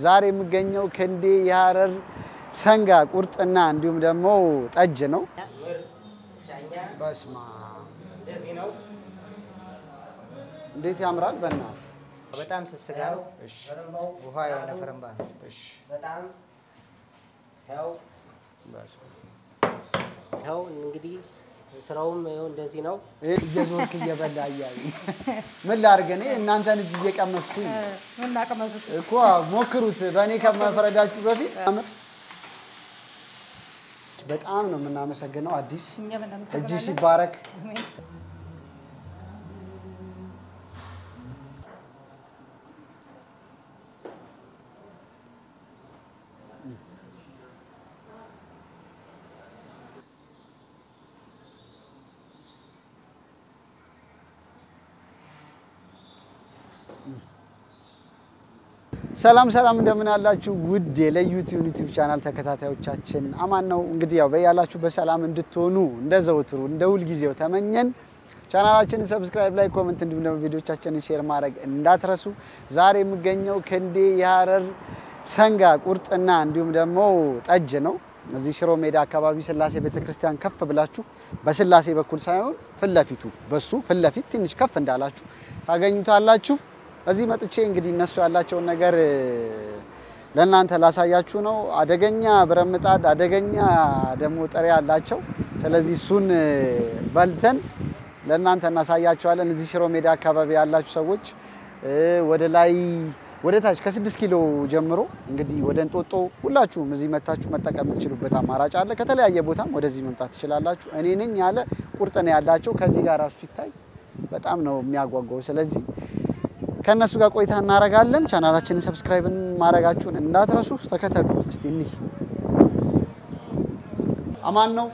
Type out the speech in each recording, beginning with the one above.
ዛሬ የምገኘው ክንዴ የሐረር ሰንጋ ቁርጥና እንዲሁም ደግሞ ጠጅ ነው በስማ እንደዚህ ነው እንዴት ያምራል በእናት በጣም ስስጋ ነው እሺ ውሃ የሆነ ፍርምባ ነው እሺ በጣም ያው በስማ ያው እንግዲህ ስራውም ይኸው እንደዚህ ነው እየዞርክ እየበላ ያያይ ምን ላርገ እኔ እናንተን እጅ እየቀመስኩኝ ምን ላቀመሱት እኮ ሞክሩት በእኔ ከመፈረዳችሁ በፊት በጣም ነው የምናመሰግነው አዲስ እጅሽ ይባረክ ሰላም ሰላም እንደምን አላችሁ ውድ የለዩቲዩብ ዩቲዩብ ቻናል ተከታታዮቻችን አማን ነው እንግዲህ ያው በያላችሁ በሰላም እንድትሆኑ እንደዘውትሩ እንደሁል ጊዜው ተመኘን ቻናላችንን ሰብስክራይብ ላይ ኮሜንት እንዲሁም ደግሞ ቪዲዮቻችንን ሼር ማድረግ እንዳትረሱ ዛሬ የምገኘው ክንዴ የሐረር ሰንጋ ቁርጥና እንዲሁም ደግሞ ጠጅ ነው እዚህ ሽሮ ሜዳ አካባቢ ስላሴ ቤተክርስቲያን ከፍ ብላችሁ በስላሴ በኩል ሳይሆን ፍለፊቱ በሱ ፍለፊት ትንሽ ከፍ እንዳላችሁ ታገኙታላችሁ እዚህ መጥቼ እንግዲህ እነሱ ያላቸው ነገር ለእናንተ ላሳያችሁ ነው አደገኛ ብረምጣድ አደገኛ ደሞ ጥሬ ያላቸው ስለዚህ ሱን በልተን ለእናንተ እናሳያችኋለን እዚህ ሽሮ ሜዳ አካባቢ ያላችሁ ሰዎች ወደ ላይ ወደ ታች ከ6 ኪሎ ጀምሮ እንግዲህ ወደ እንጦጦ ሁላችሁም እዚህ መታችሁ መጠቀም የምትችሉበት አማራጭ አለ ከተለያየ ቦታም ወደዚህ መምጣት ትችላላችሁ እኔ ነኝ ያለ ቁርጥ ነው ያላቸው ከዚህ ጋር ራሱ ሲታይ በጣም ነው የሚያጓጓው ስለዚህ ከነሱ ጋር ቆይታ እናረጋለን ቻናላችንን ሰብስክራይብ ማድረጋችሁን እንዳትረሱ ተከተሉ እስቲ እንይ አማን ነው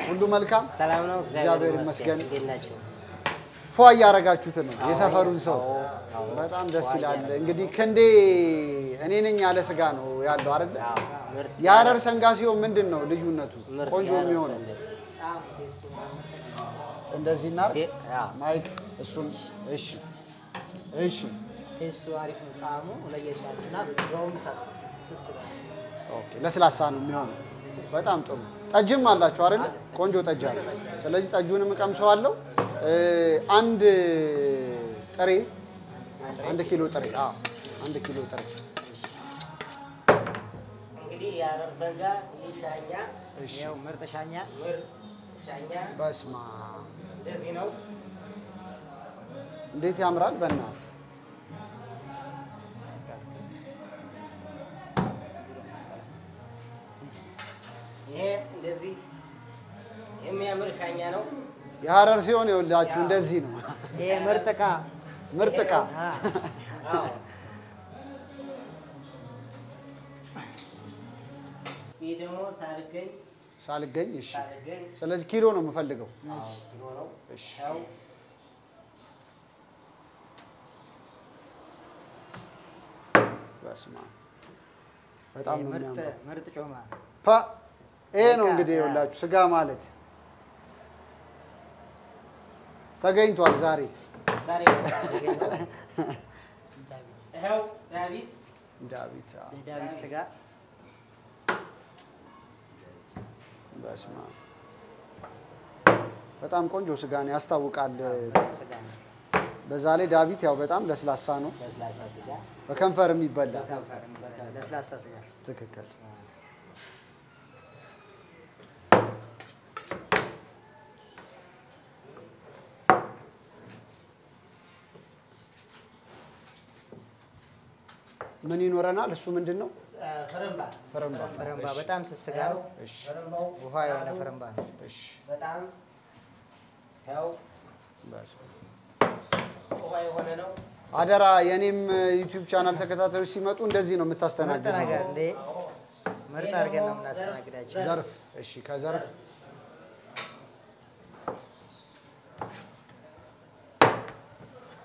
ሁሉ መልካም ሰላም ነው እግዚአብሔር ይመስገን እንዴናችሁ ፏ ያረጋችሁት ነው የሰፈሩን ሰው በጣም ደስ ይላል እንግዲህ ክንዴ እኔ ነኝ ያለ ስጋ ነው ያለው አይደል የሐረር ሰንጋ ሲሆን ምንድነው ልዩነቱ ቆንጆ የሚሆነው እንደዚህ እናርግ ማይክ እሱን እሺ እሺ ቴስቱ አሪፍ ነው ጣዕሙ ለየቻልና በስጋውም ስስላል ኦኬ ለስላሳ ነው የሚሆነው በጣም ጥሩ ጠጅም አላችሁ አይደል ቆንጆ ጠጅ አለ ስለዚህ ጠጁንም ቀምሰዋለሁ አንድ ጥሬ 1 ኪሎ ጥሬ 1 ኪሎ ጥሬ እንግዲህ የሐረር ሰንጋ ይሻኛ ያው ምርጥ ሻኛ በስማ እንደዚህ ነው እንዴት ያምራል በእናት ይሄ እንደዚህ የሚያምር ሻኛ ነው የሐረር ሲሆን ይወላችሁ እንደዚህ ነው ይሄ ምርጥቃ አዎ ይሄ ደግሞ ሳልገኝ እሺ ስለዚህ ኪሎ ነው የምፈልገው ኪሎ ነው እሺ በስማ በጣም ምርጥ ጮማ ይሄ ነው እንግዲህ ይወላችሁ ስጋ ማለት ተገኝቷል ዛሬ ይሄው ዳዊት ስጋ በስማ በጣም ቆንጆ ስጋ ነው ያስታውቃል ስጋ ነው በዛ ላይ ዳዊት ያው በጣም ለስላሳ ነው በከንፈር የሚበላ ለስላሳ ስጋ ትክክል ምን ይኖረናል እሱ ምንድነው ፍርምባ በጣም ስስጋ ነው እሺ ውሃ የሆነ ፍርምባ ነው እሺ በጣም ያው ውሃ የሆነ ነው አደራ የኔም ዩቲዩብ ቻናል ተከታታዮች ሲመጡ እንደዚህ ነው የምታስተናግዱት ነገር እንዴ ምርጥ አድርገን ነው የምናስተናግዳቸው ዘርፍ እሺ ከዘርፍ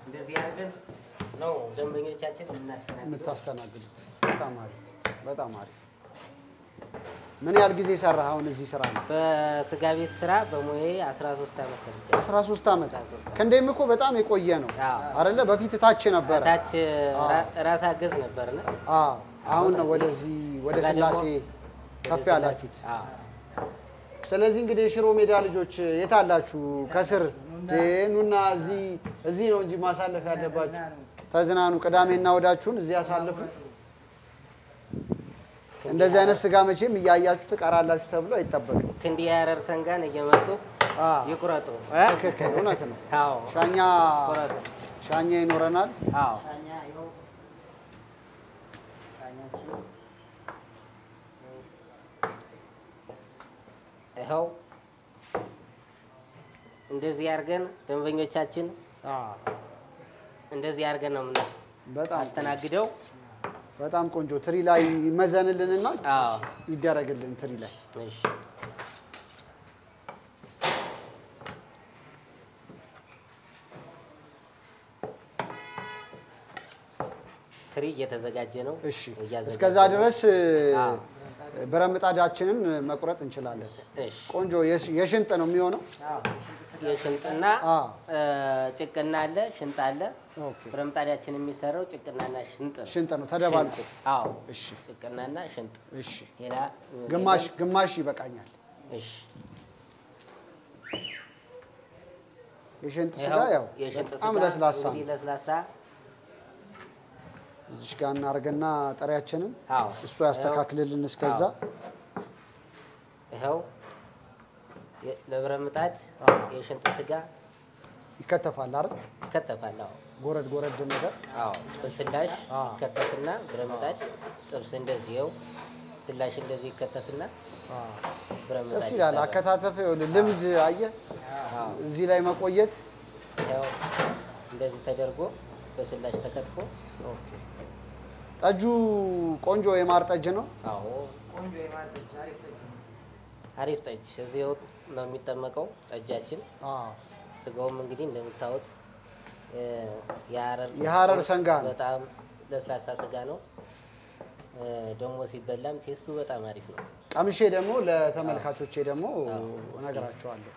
እንደዚህ አድርገን ነው ደንበኞቻችን የምታስተናግዱት በጣም አሪፍ ምን ያህል ጊዜ ሰራህ አሁን እዚህ ስራ ላይ? በስጋ ቤት ስራ በሙዬ 13 ዓመት ሰርቼ 13 ዓመት ከእንደም እኮ በጣም የቆየ ነው አይደለ? በፊት ታች ነበር። ታች ራስ አገዝ ነበርና አሁን ነው ወደዚህ ወደ ስላሴ ከፍ ያላችሁት። ስለዚህ እንግዲህ የሽሮ ሜዳ ልጆች የት አላችሁ? ከስር ኑና እዚህ ነው እንጂ ማሳለፍ ያለባችሁ። ተዝናኑ። ቅዳሜና እሑዳችሁን እዚህ ያሳልፉ። እንደዚህ አይነት ስጋ መቼም እያያችሁ ትቀራላችሁ ተብሎ አይጠበቅም። ክንዲ ያረር ሰንጋን እየመጡ ይቁረጡ። ትክክል፣ እውነት ነው። አዎ ሻኛ ይኖረናል። አዎ ይኸው እንደዚህ አድርገን ደንበኞቻችን እንደዚህ አድርገን ነው በጣም አስተናግደው። በጣም ቆንጆ ትሪ ላይ ይመዘንልንና ይደረግልን ትሪ ላይ። እሺ ትሪ እየተዘጋጀ ነው። እሺ እስከዛ ድረስ ብረምጣዳችንን መቁረጥ እንችላለን። ቆንጆ የሽንጥ ነው የሚሆነው። የሽንጥና ጭቅና አለ፣ ሽንጥ አለ። ብረምጣዳችን የሚሰራው ጭቅናና ሽንጥ ነው ተደባልቆ። አዎ እሺ፣ ጭቅናና ሽንጥ። እሺ ሌላ ግማሽ ይበቃኛል። እሺ የሽንጥ ስጋ ያው በጣም ለስላሳ እዚህ ጋር እናርገና ጠሪያችንን እሱ ያስተካክልልን። እስከዛ ይሄው ለብረምጣድ የሽንጥ ስጋ ይከተፋል አይደል? ይከተፋል። አዎ ጎረድ ነገር። አዎ በስላሽ ይከተፍና ብረምጣድ ጥብስ እንደዚህው ስላሽ እንደዚህ ይከተፍና ብረምጣድ ደስ ይላል። አከታተፈ ልምድ አየህ እዚህ ላይ መቆየት። ያው እንደዚህ ተደርጎ በስላሽ ተከትፎ። ኦኬ ጠጁ ቆንጆ የማር ጠጅ ነው። አዎ ቆንጆ የማር ጠጅ አሪፍ ጠጅ እዚህው ነው የሚጠመቀው ጠጃችን። ስጋውም እንግዲህ እንደምታዩት የሐረር ሰንጋ ነው። በጣም ለስላሳ ስጋ ነው። ደግሞ ሲበላም ቴስቱ በጣም አሪፍ ነው። ቀምሼ ደግሞ ለተመልካቾቼ ደግሞ እነግራቸዋለሁ።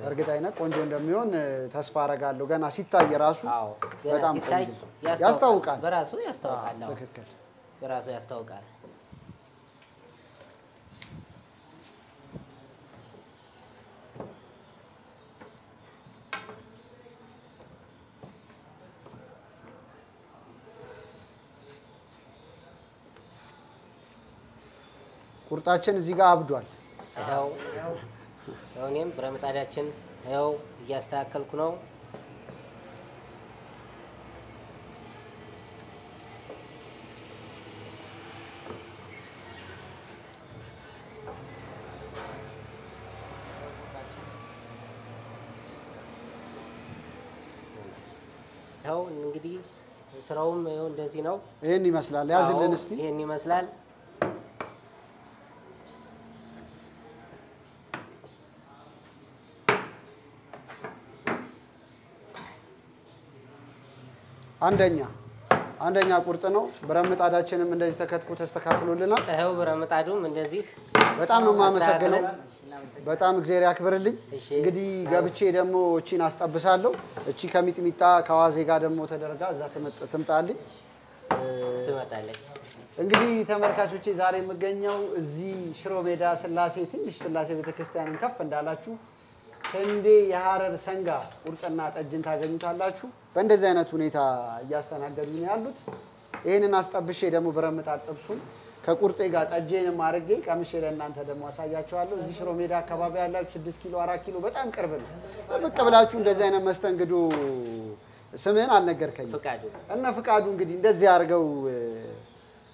እርግጠኝነት ቆንጆ እንደሚሆን ተስፋ አረጋለሁ። ገና ሲታይ ራሱ በጣም ቆንጆ ያስታውቃል። በራሱ ያስታውቃል። ትክክል፣ በራሱ ያስታውቃል። ቁርጣችን እዚህ ጋር አብዷል። ይሄው እኔም ብረምጣዳችን ይሄው እያስተካከልኩ ነው። ይሄው እንግዲህ ስራውም ይሄው እንደዚህ ነው። ይሄን ይመስላል። ያዝልን እስቲ። ይሄን ይመስላል። አንደኛ ቁርጥ ነው። ብረምጣዳችንም እንደዚህ ተከትፎ ተስተካክሎልናል። ይሄው ብረምጣዱም እንደዚህ በጣም ነው የማመሰግነው። በጣም እግዚአብሔር ያክብርልኝ። እንግዲህ ገብቼ ደግሞ እቺን አስጠብሳለሁ። እቺ ከሚጥሚጣ ከዋዜ ጋር ደግሞ ተደርጋ እዛ ትምጣልኝ ትመጣለች። እንግዲህ ተመልካቾቼ ዛሬ የምገኘው እዚህ ሽሮ ሜዳ ስላሴ ትንሽ ስላሴ ቤተክርስቲያንን ከፍ እንዳላችሁ ክንዴ የሐረር ሰንጋ ቁርጥና ጠጅን ታገኙታላችሁ። በእንደዚህ አይነት ሁኔታ እያስተናገዱኝ ያሉት። ይሄንን አስጠብሼ ደግሞ ብረምጣድ ጥብሱን ከቁርጤ ጋር ጠጄንም አድርጌ ቀምሼ ለእናንተ ደግሞ አሳያችኋለሁ። እዚህ ሽሮ ሜዳ አካባቢ ያላችሁ 6 ኪሎ 4 ኪሎ በጣም ቅርብ ነው። ብቅ ብላችሁ እንደዚህ አይነት መስተንግዶ ስምህን አልነገርከኝም። እነ ፍቃዱ እንግዲህ እንደዚህ አድርገው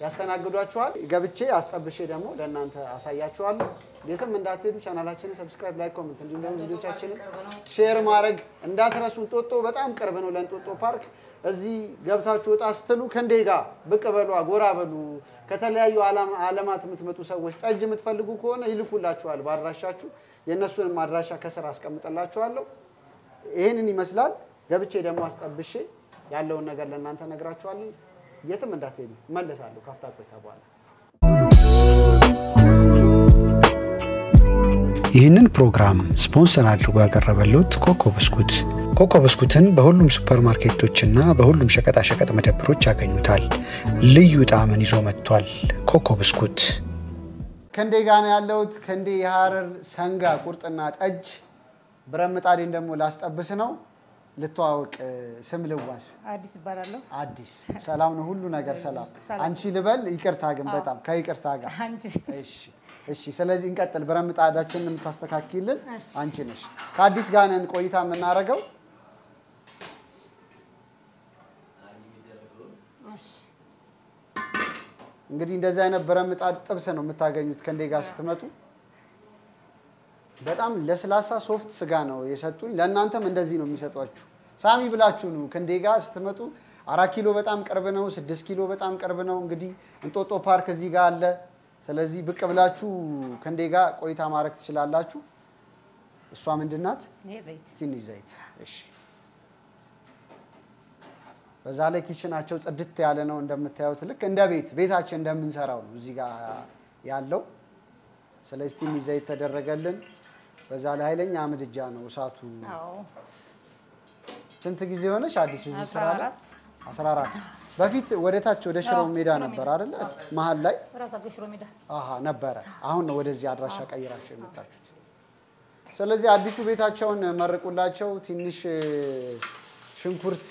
ያስተናግዷችኋል። ገብቼ አስጠብሼ ደግሞ ለእናንተ አሳያችኋለሁ። የትም እንዳትሄዱ። ቻናላችንን ሰብስክራይብ፣ ላይክ፣ ኮሜንት እንዲሁም ደግሞ ቪዲዮቻችንን ሼር ማድረግ እንዳትረሱ። እንጦጦ በጣም ቅርብ ነው ለእንጦጦ ፓርክ። እዚህ ገብታችሁ ወጣ ስትሉ ክንዴ ጋር ብቅ በሉ፣ ጎራ በሉ። ከተለያዩ ዓለማት የምትመጡ ሰዎች ጠጅ የምትፈልጉ ከሆነ ይልኩላችኋል በአድራሻችሁ። የእነሱንም አድራሻ ከስር አስቀምጥላችኋለሁ። ይህንን ይመስላል። ገብቼ ደግሞ አስጠብሼ ያለውን ነገር ለእናንተ ነግራችኋለሁ። የትም እንዳትሄዱ። እመለሳለሁ ካፍታ ቆይታ በኋላ። ይህንን ፕሮግራም ስፖንሰር አድርጎ ያቀረበልዎት ኮኮ ብስኩት። ኮኮ ብስኩትን በሁሉም ሱፐርማርኬቶችና በሁሉም ሸቀጣሸቀጥ መደብሮች ያገኙታል። ልዩ ጣዕምን ይዞ መጥቷል። ኮኮ ብስኩት። ከንዴ ጋር ያለውት ከንዴ የሐረር ሰንጋ ቁርጥና ጠጅ ብረት ምጣዴን ደግሞ ላስጠብስ ነው። ልተዋወቅ ስም ልዋስ አዲስ ይባላለሁ። አዲስ ሰላም ነው ሁሉ ነገር ሰላም። አንቺ ልበል ይቅርታ ግን በጣም ከይቅርታ ጋር አንቺ እሺ ስለዚህ እንቀጥል። ብረት ምጣዳችንን የምታስተካክልልን አንቺ ነሽ። ከአዲስ ጋር ነን ቆይታ የምናደርገው። እንግዲህ እንደዚህ አይነት ብረት ምጣድ ጥብስ ነው የምታገኙት ከንዴ ጋር ስትመጡ። በጣም ለስላሳ ሶፍት ስጋ ነው የሰጡኝ። ለእናንተም እንደዚህ ነው የሚሰጧችሁ። ሳሚ ብላችሁ ነው ከንዴ ጋር ስትመጡ። 4 ኪሎ በጣም ቅርብ ነው፣ 6 ኪሎ በጣም ቅርብ ነው። እንግዲህ እንጦጦ ፓርክ እዚህ ጋር አለ። ስለዚህ ብቅ ብላችሁ ከንዴ ጋር ቆይታ ማድረግ ትችላላችሁ። እሷ ምንድናት? ዘይት ትንሽ ዘይት። እሺ በዛ ላይ ኪችናቸው ጽድት ያለ ነው እንደምታዩት። ልክ እንደ ቤታችን እንደምንሰራው ነው እዚህ ጋር ያለው። ስለዚህ ትንሽ ዘይት ተደረገልን። በዛ ላይ ኃይለኛ ምድጃ ነው እሳቱ። ስንት ጊዜ ሆነሽ አዲስ እዚህ ስራ ላይ? 14 በፊት ወደ ታች ወደ ሽሮ ሜዳ ነበር አይደል? መሀል ላይ ራሳቸው ሽሮ ሜዳ ነበረ። አሁን ነው ወደዚህ አድራሻ ቀይራችሁ የመጣችሁት። ስለዚህ አዲሱ ቤታቸውን መርቁላቸው። ትንሽ ሽንኩርት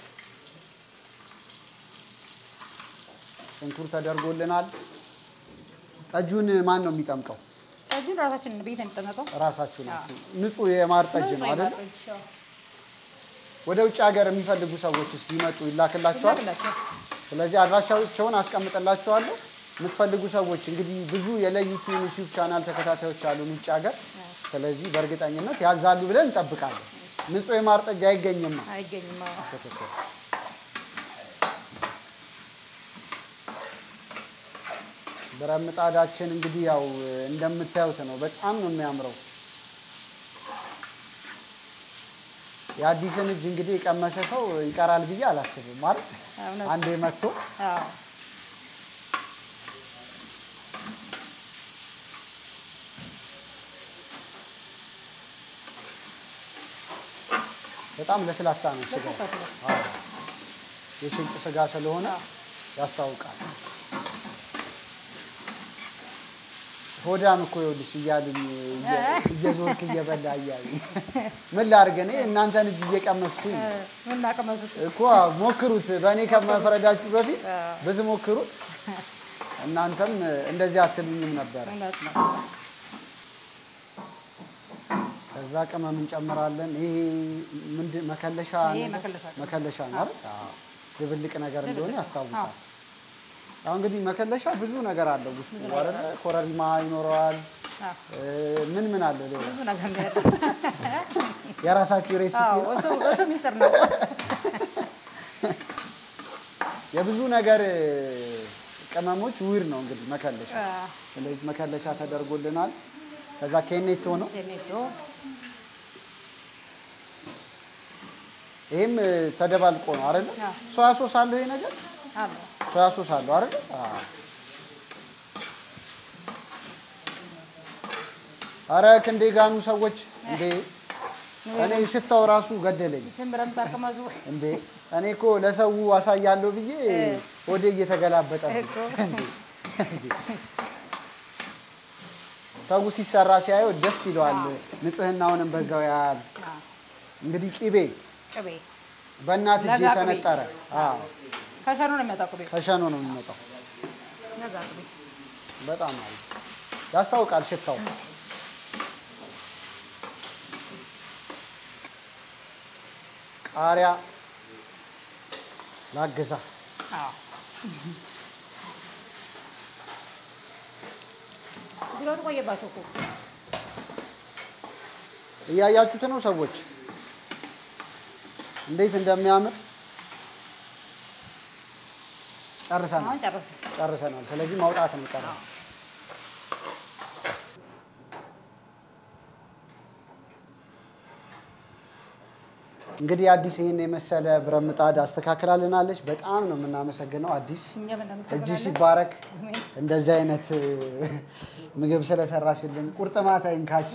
ተደርጎልናል። ጠጁን ማን ነው የሚጠምቀው? ጠጁን ራሳችን ቤት እንጠመቀው። ራሳችሁ ናችሁ። ንጹህ የማር ጠጅ ነው አይደል? ወደ ውጭ ሀገር የሚፈልጉ ሰዎችስ ቢመጡ ይላክላቸዋል? ስለዚህ አድራሻቸውን አስቀምጥላችኋለሁ። የምትፈልጉ ሰዎች እንግዲህ ብዙ የለዩት ዩቲዩብ ቻናል ተከታታዮች አሉ ውጭ ሀገር። ስለዚህ በእርግጠኝነት ያዛሉ ብለን እንጠብቃለን። ንጹህ የማር ጠጅ አይገኝም። ብረት ምጣዳችን እንግዲህ ያው እንደምታዩት ነው። በጣም ነው የሚያምረው። የአዲስን እጅ እንግዲህ የቀመሰ ሰው ይቀራል ብዬ አላስብም ማለት አንዴ መጥቶ በጣም ለስላሳ ነው ስጋው። የሽንጥ ስጋ ስለሆነ ያስታውቃል። ሆዳም እኮ ይኸውልሽ እያሉኝ እየዞርክ እየበላ እያሉኝ ምን ላድርግ እኔ እናንተን እጅ እየቀመስኩኝ ምን አቀመሱት እኮ ሞክሩት። በእኔ ከመፈረዳችሁ በፊት ብትሞክሩት እናንተም እንደዚህ አትሉኝም ነበር። ከዛ ቅመም እንጨምራለን። ይሄ ምንድን መከለሻ ነው አይደል? ድብልቅ ነገር እንደሆነ ያስታውቃል። አሁን እንግዲህ መከለሻ ብዙ ነገር አለው ውስጡ አይደል? ኮረሪማ ይኖረዋል። ምን አለው ሌላ? ብዙ ነገር ነው። የራሳችሁ ሬሲፒ ነው። እሱ ሚስጥር ነው። የብዙ ነገር ቅመሞች ውህድ ነው እንግዲህ መከለሻ። ስለዚህ መከለሻ ተደርጎልናል። ከዛ ኬኔቶ ነው። ይሄም ተደባልቆ ነው አይደል? ሶያ ሶስ አለው ይሄ ነገር አለ። ሶያ ሶስ አለው አይደል? አረ ክንዴ ጋኑ ሰዎች እንዴ! እኔ ሽታው ራሱ ገደለኝ እንዴ! እኔ እኮ ለሰው አሳያለሁ ብዬ ወደ እየተገላበጠ ሰው ሲሰራ ሲያየው ደስ ይለዋል። ንጽህናውንም በዛው ያያል። እንግዲህ ቅቤ በእናት እጅ ተነጠረ። ከሸኖ ነው የሚመጣው። ከሸኖ ነው የሚመጣው። በጣም አሪፍ ያስታውቃል ሽታው። ቃሪያ ላገዛ። ድሮት ቆየባችሁ እኮ እያያችሁት ነው ሰዎች እንዴት እንደሚያምር። ጨርሰናል። ስለዚህ ማውጣት ነው ቀረ። እንግዲህ አዲስ ይሄን የመሰለ ብረት ምጣድ አስተካክላልናለች። በጣም ነው የምናመሰግነው አዲስ። እጅሽ ይባረክ፣ እንደዚህ አይነት ምግብ ስለሰራሽልን ቁርጥማት አይንካሽ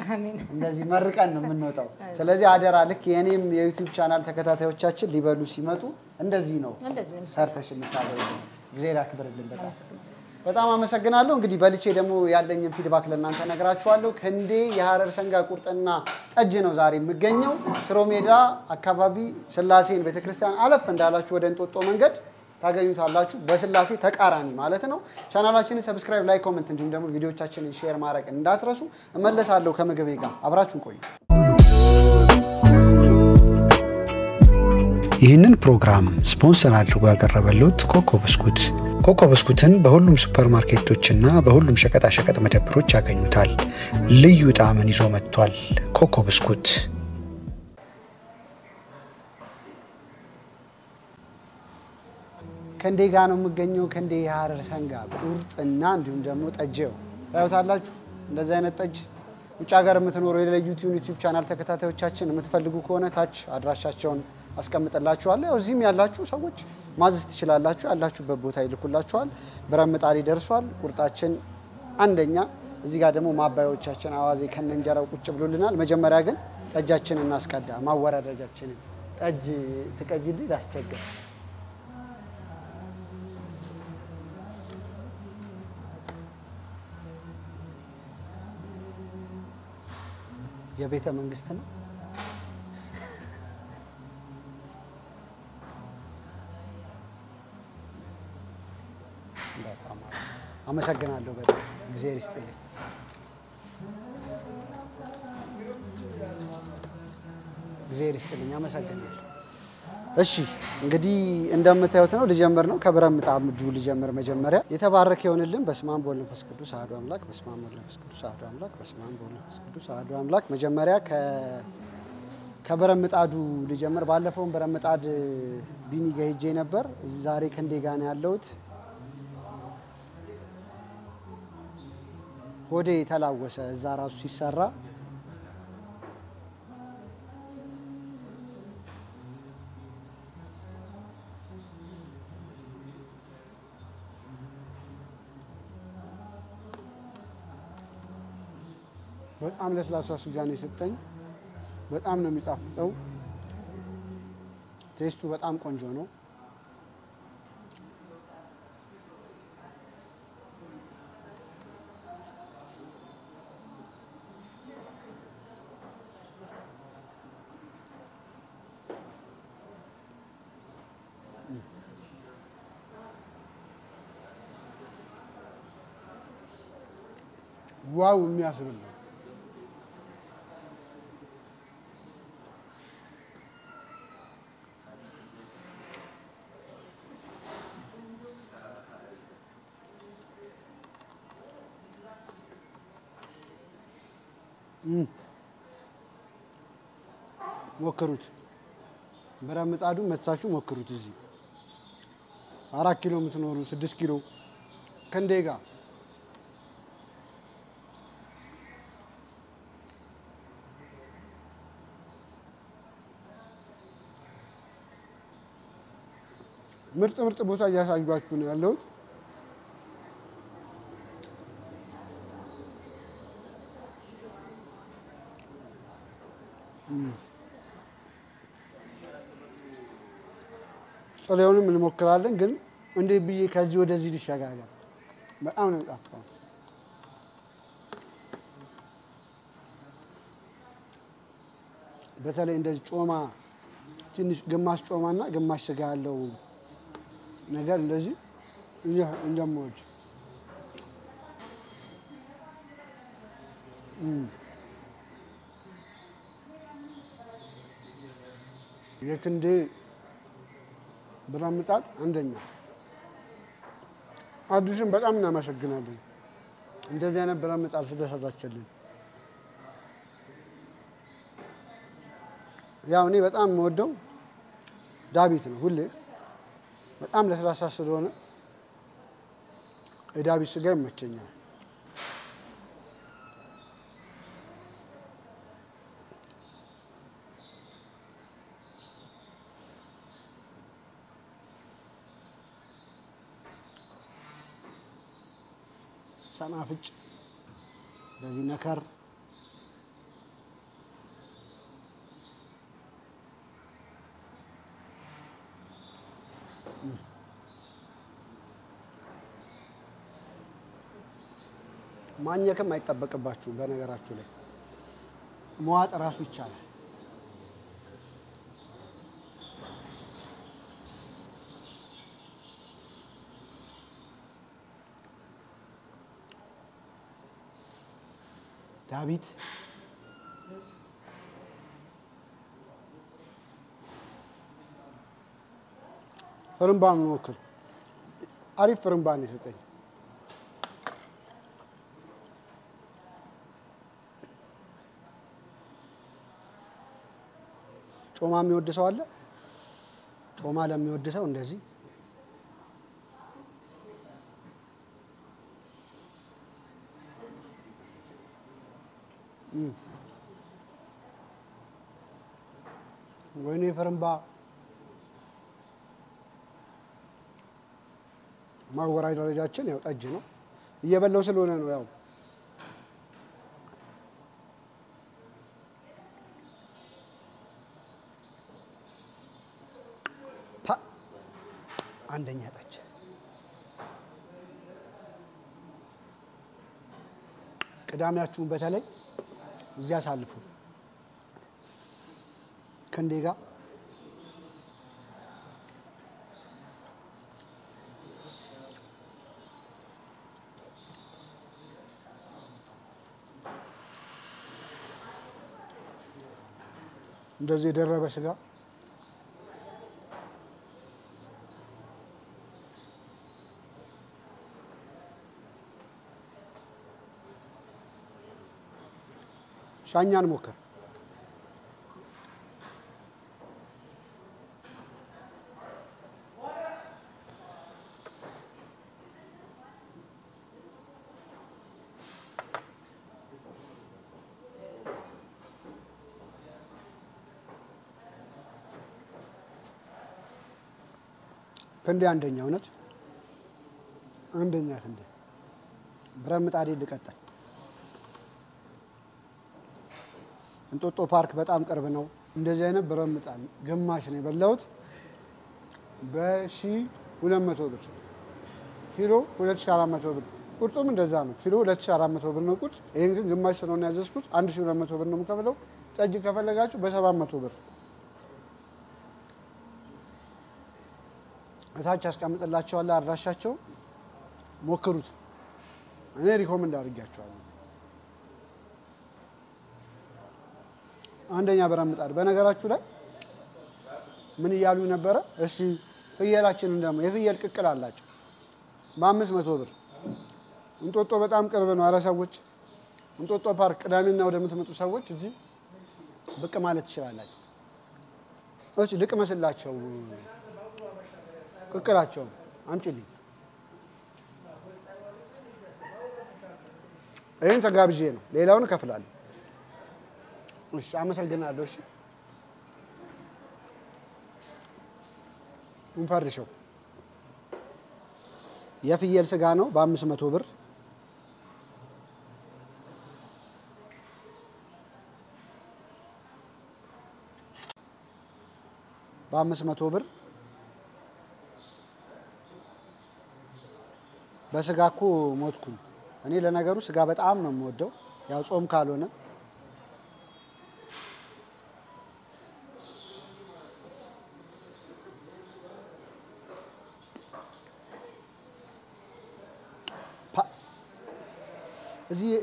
እንደዚህ መርቀን ነው የምንወጣው ስለዚህ አደራ ልክ የኔም የዩቲዩብ ቻናል ተከታታዮቻችን ሊበሉ ሲመጡ እንደዚህ ነው ሰርተሽ የምታደርጉ እግዚአብሔር ያክብርልን በጣም አመሰግናለሁ እንግዲህ በልቼ ደግሞ ያለኝን ፊድባክ ለእናንተ ነግራችኋለሁ ከንዴ የሐረር ሰንጋ ቁርጥና ጠጅ ነው ዛሬ የምገኘው ሽሮሜዳ አካባቢ ስላሴን ቤተክርስቲያን አለፍ እንዳላችሁ ወደ እንጦጦ መንገድ ታገኙታላችሁ በስላሴ ተቃራኒ ማለት ነው ቻናላችንን ሰብስክራይብ ላይክ ኮሜንት እንዲሁም ደግሞ ቪዲዮዎቻችንን ሼር ማድረግ እንዳትረሱ እመለሳለሁ ከምግቤ ጋር አብራችሁን ቆዩ ይህንን ፕሮግራም ስፖንሰር አድርጎ ያቀረበሉት ኮኮ ብስኩት ኮኮ ብስኩትን በሁሉም ሱፐርማርኬቶችና በሁሉም ሸቀጣ ሸቀጥ መደብሮች ያገኙታል ልዩ ጣዕምን ይዞ መጥቷል ኮኮ ብስኩት ከንዴ ጋር ነው የምገኘው ከንዴ የሐረር ሰንጋ ቁርጥና እንዲሁም ደግሞ ጠጅው ታዩታላችሁ እንደዚህ አይነት ጠጅ ውጭ ሀገር የምትኖሩ የዩቲዩብ ቻናል ተከታታዮቻችን የምትፈልጉ ከሆነ ታች አድራሻቸውን አስቀምጥላችኋለሁ ያው እዚህም ያላችሁ ሰዎች ማዘዝ ትችላላችሁ ያላችሁበት ቦታ ይልኩላችኋል ብረምጣሪ ደርሷል ቁርጣችን አንደኛ እዚህ ጋር ደግሞ ማባዮቻችን አዋዜ ከነንጀራው ቁጭ ብሎልናል መጀመሪያ ግን ጠጃችንን እናስቀዳ ማወራረጃችንን ጠጅ ትቀጂልኝ አስቸገር የቤተ መንግስት ነው በጣም አመሰግናለሁ በጣም እግዚአብሔር ይስጥልኝ እግዚአብሔር ይስጥልኝ አመሰግናለሁ እሺ እንግዲህ እንደምታዩት ነው ልጀምር ነው ከብረምጣዱ ልጀምር መጀመሪያ የተባረከ ይሆንልን በስመ አብ ወወልድ ወመንፈስ ቅዱስ አሐዱ አምላክ በስመ አብ ወወልድ ወመንፈስ ቅዱስ አሐዱ አምላክ በስመ አብ ወወልድ ወመንፈስ ቅዱስ አሐዱ አምላክ መጀመሪያ ከብረምጣዱ ልጀምር ባለፈው ብረምጣድ ቢኒ ጋር ሄጄ ነበር ዛሬ ከንዴ ጋር ነው ያለሁት ሆዴ ተላወሰ እዛ ራሱ ሲሰራ በጣም ለስላሳ ስጋ ነው የሰጠኝ በጣም ነው የሚጣፍጠው ቴስቱ በጣም ቆንጆ ነው ዋው የሚያስብል ነው ሞክሩት ብረምጣዱ መታችሁ ሞክሩት እዚህ 4 ኪሎ ምትኖሩ 6 ኪሎ ከንዴ ጋር ምርጥ ቦታ እያሳዩአችሁ ነው ያለው ጾለውንም እንሞክራለን ግን እንዴ ብዬ ከዚህ ወደዚህ ልሻጋጋ በጣም ነው ጣፍጣው በተለይ እንደዚህ ጮማ ትንሽ ግማሽ ጮማና ግማሽ ስጋ ያለው ነገር እንደዚህ እንደሞች የክንዴ ብረምጣድ አንደኛ አዲስን በጣም እናመሰግናለን እንደዚህ አይነት ብረምጣድ ስለሰራችልን ያው እኔ በጣም የምወደው ዳቢት ነው ሁሌ በጣም ለስላሳ ስለሆነ የዳቢት ስጋ ይመቸኛል ሰናፍጭ እንደዚህ ነከር ማኘክም አይጠበቅባችሁም በነገራችሁ ላይ መዋጥ ራሱ ይቻላል። ዳዊት ፍርምባን ሞክር። አሪፍ ፍርምባን ይሰጠኝ። ጮማ የሚወድ ሰው አለ? ጮማ ለሚወድ ሰው እንደዚህ ወይኔ ፍርምባ ማወራይ ደረጃችን ያው ጠጅ ነው እየበላው ስለሆነ ነው ያው አንደኛ ጠጅ ቅዳሜያችሁን በተለይ እዚያ አሳልፉ ከንዴ ጋር እንደዚህ የደረበ ስጋ ሻኛን ሞክር። ክንዴ አንደኛ እውነት አንደኛ ክንዴ ብረት ምጣዴ ልቀጥል። እንጦጦ ፓርክ በጣም ቅርብ ነው። እንደዚህ አይነት ብረት ምጣድ ግማሽ ነው የበላሁት በ1200 ብር ኪሎ 2400 ብር። ቁርጡም እንደዛ ነው ኪሎ 2400 ብር ነው ቁርጥ። ይሄን ግን ግማሽ ስለሆነ ያዘዝኩት 1200 ብር ነው የምከፍለው። ጠጅ ከፈለጋችሁ በ700 ብር እታች አስቀምጥላችኋለሁ አድራሻቸው ሞክሩት። እኔ ሪኮመንድ አድርጋችኋለሁ። አንደኛ ብረት ምጣድ በነገራችሁ ላይ ምን እያሉ ነበረ? እሺ ፍየላችንን ደግሞ የፍየል ቅቅል አላቸው በ500 ብር። እንጦጦ በጣም ቅርብ ነው። አረ ሰዎች እንጦጦ ፓርክ ቅዳሜና ወደምትመጡ ሰዎች እዚህ ብቅ ማለት ትችላላችሁ። እሺ ልቅመስላቸው ቅቅላቸው አምጪልኝ። ይሄን ተጋብዤ ነው ሌላውን እከፍላለሁ። እሺ አመሰግናለሁ። እሺ እንፈርሸው የፍየል ስጋ ነው በ500 ብር። በ500 ብር በስጋ እኮ ሞትኩኝ እኔ። ለነገሩ ስጋ በጣም ነው የምወደው ያው ጾም ካልሆነ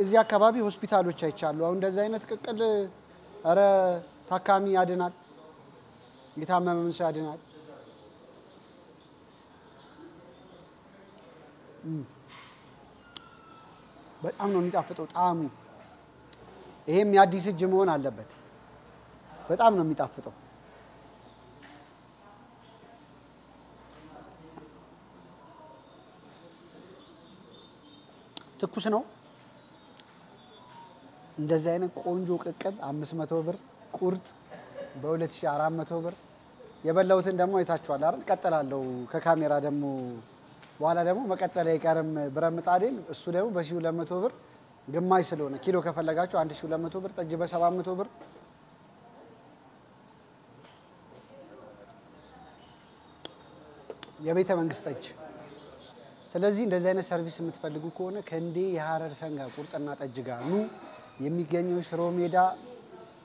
እዚህ አካባቢ ሆስፒታሎች አይቻሉ። አሁን እንደዚህ አይነት ቅቅል አረ ታካሚ ያድናል፣ የታመመን ሰው ያድናል። በጣም ነው የሚጣፍጠው ጣዕሙ። ይሄም የአዲስ እጅ መሆን አለበት። በጣም ነው የሚጣፍጠው። ትኩስ ነው። እንደዚህ አይነት ቆንጆ ቅቅል 500 ብር፣ ቁርጥ በ2400 ብር። የበላሁትን ደግሞ አይታችኋል አይደል? ቀጥላለሁ ከካሜራ ደግሞ በኋላ ደግሞ መቀጠል አይቀርም ብረት ምጣዴን እሱ ደግሞ በ1200 ብር ግማሽ ስለሆነ ኪሎ ከፈለጋችሁ 1200 ብር ጠጅ በ700 ብር የቤተ መንግስት ጠጅ ስለዚህ እንደዚህ አይነት ሰርቪስ የምትፈልጉ ከሆነ ከንዴ የሐረር ሰንጋ ቁርጥና ጠጅ ጋር ኑ የሚገኘው ሽሮ ሜዳ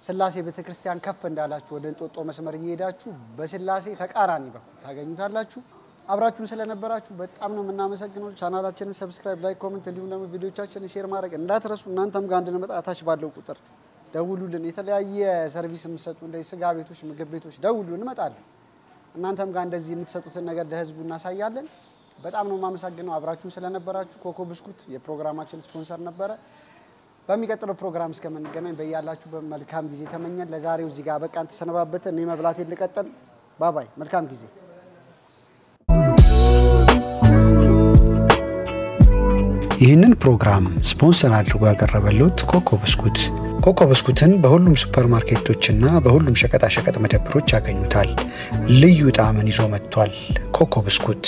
ስላሴ ቤተክርስቲያን ከፍ እንዳላችሁ ወደ እንጦጦ መስመር እየሄዳችሁ በስላሴ ተቃራኒ በኩል ታገኙታላችሁ አብራችሁን ስለነበራችሁ በጣም ነው የምናመሰግነው ቻናላችንን ሰብስክራይብ ላይክ ኮሜንት እንዲሁም ደግሞ ቪዲዮቻችንን ሼር ማድረግ እንዳትረሱ እናንተም ጋር እንድንመጣ ታች ባለው ቁጥር ደውሉልን የተለያየ ሰርቪስ የምትሰጡ እንደ ስጋ ቤቶች ምግብ ቤቶች ደውሉልን እንመጣለን እናንተም ጋር እንደዚህ የምትሰጡትን ነገር ለህዝቡ እናሳያለን በጣም ነው የማመሰግነው አብራችሁን ስለነበራችሁ ኮኮ ብስኩት የፕሮግራማችን ስፖንሰር ነበረ በሚቀጥለው ፕሮግራም እስከምንገናኝ በእያላችሁ በመልካም ጊዜ ተመኘን ለዛሬው እዚህ ጋር በቃን ተሰነባበተን እኔ መብላቴን ልቀጥል ባባይ መልካም ጊዜ ይህንን ፕሮግራም ስፖንሰር አድርጎ ያቀረበልዎት ኮኮ ብስኩት ኮኮ ብስኩትን በሁሉም ሱፐርማርኬቶችና በሁሉም ሸቀጣ ሸቀጥ መደብሮች ያገኙታል ልዩ ጣዕምን ይዞ መጥቷል ኮኮ ብስኩት